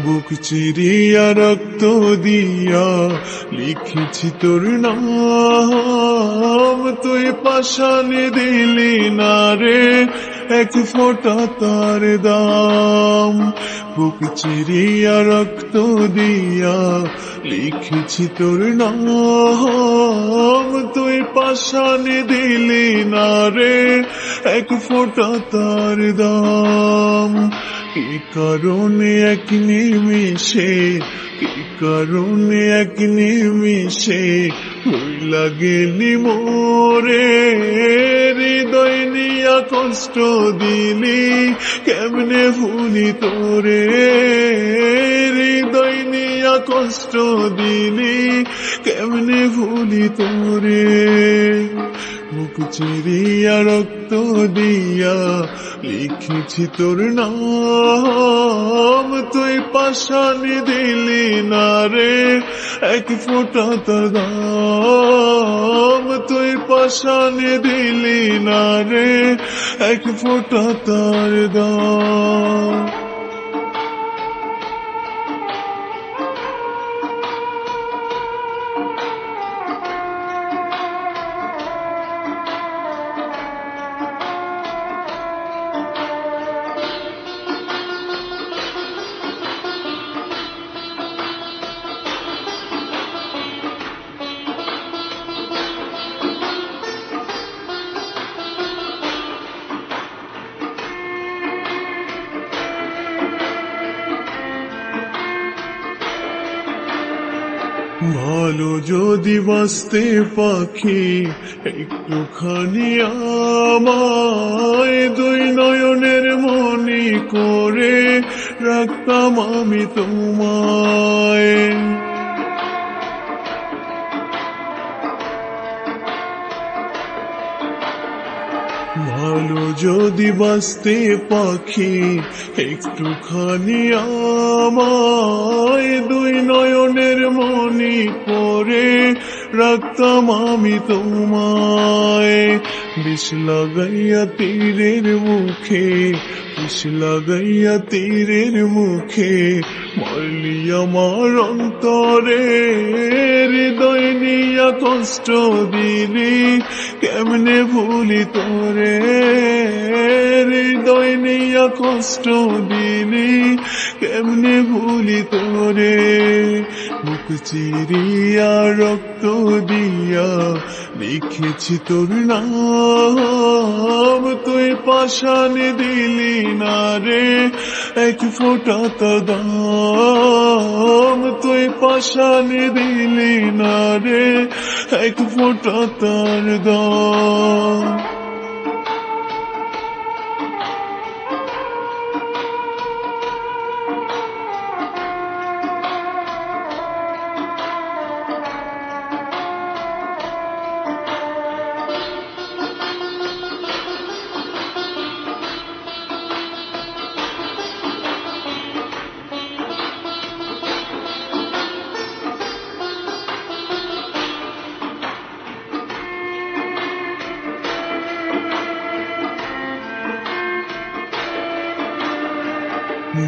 বুক চিরিয়া রক্ত দিয়া লিখেছি তোর নাম, তুই পাশানে দিলি না রে এক ফোঁটা তার দাম। বুক চিরিয়া রক্ত দিয়া লিখেছি তোর নাম, তুই পাশানে দিলি না রে এক ফোঁটা তার দাম। কি কারণে এক নিমিষে, কি কারণে এক নিমিষে ভুইলা গেলি মোরে, হৃদয় নিয়া কষ্ট দিলি কেমনে ভুলি তোরে, হৃদয় নিয়া কষ্ট দিলি কেমনে ভুলি তোরে। বুক চিরিয়া রক্ত দিয়া লিখেছি তোর নাম, তুই পাশানে দিলি না রে এক ফোঁটা তার দাম, তুই পাশানে দিলি না রে এক ফোঁটা তার দাম। ভালো যদি বাঁচতে পাখি একটুখানি আমায় দুই নয়নের মনি করে রাখতাম আমি তোমায়। ভালো যদি বাঁচতে পাখি একটুখানি আমায় দুই নয়নের মনি করে রাখতাম আমি তোমায়। বিষ লাগাইয়া তীরের মুখে, বিষ লাগাইয়া তীরের মুখে মারলি আমার অন্তরে, হৃদয় নিয়া কষ্ট দিলি কেমনে ভুলি তোরে, হৃদয় নিয়া কষ্ট দিলি কেমনে ভুলি তোরে। বুক চিরিয়া রক্ত দিয়া লিখেছি তোর নাম, তুই পাশানে দিলি না রে এক ফোঁটা তার দাম, তুই পাশানে দিলি না রে এক ফোঁটা তার দাম।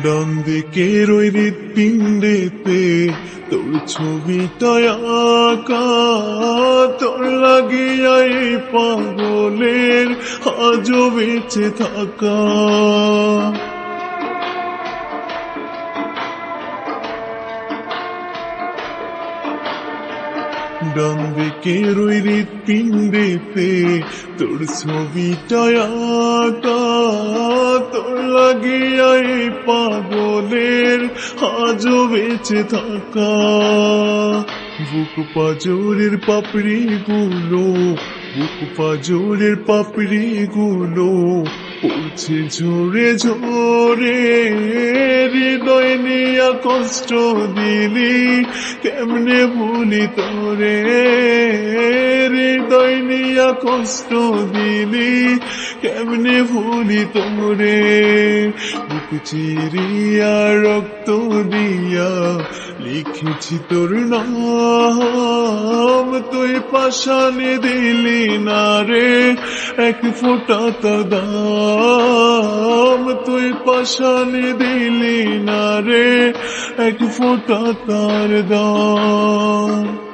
ডান দিকের ওই হৃৎপিণ্ডেতে তোর ছবিটা আঁকা, তোর লাগিয়া এই পাগলের আজও বেঁচে থাকা। ডান দিকের ওই হৃৎপিণ্ডেতে তোর ছবিটা আঁকা, তোর লাগিয়া এই পাগলের আজও বেঁচে থাকা। বুক পাজরের পাপড়ি গুলো, বুক পাজরের পাপড়ি গুলো পড়ছে ঝরে ঝরে, হৃদয় নিয়া কষ্ট দিলি কেমনে ভুলি তোরে, হৃদয় নিয়া কষ্ট দিলি কেমনে ভুলি তোরে। বুক চিরিয়া রক্ত দিয়া লিখেছি তোর নাম, তুই পাশানে দিলি না রে এক ফোঁটা তার দাম, তুই পাশানে দিলি না রে এক ফোঁটা তার দাম।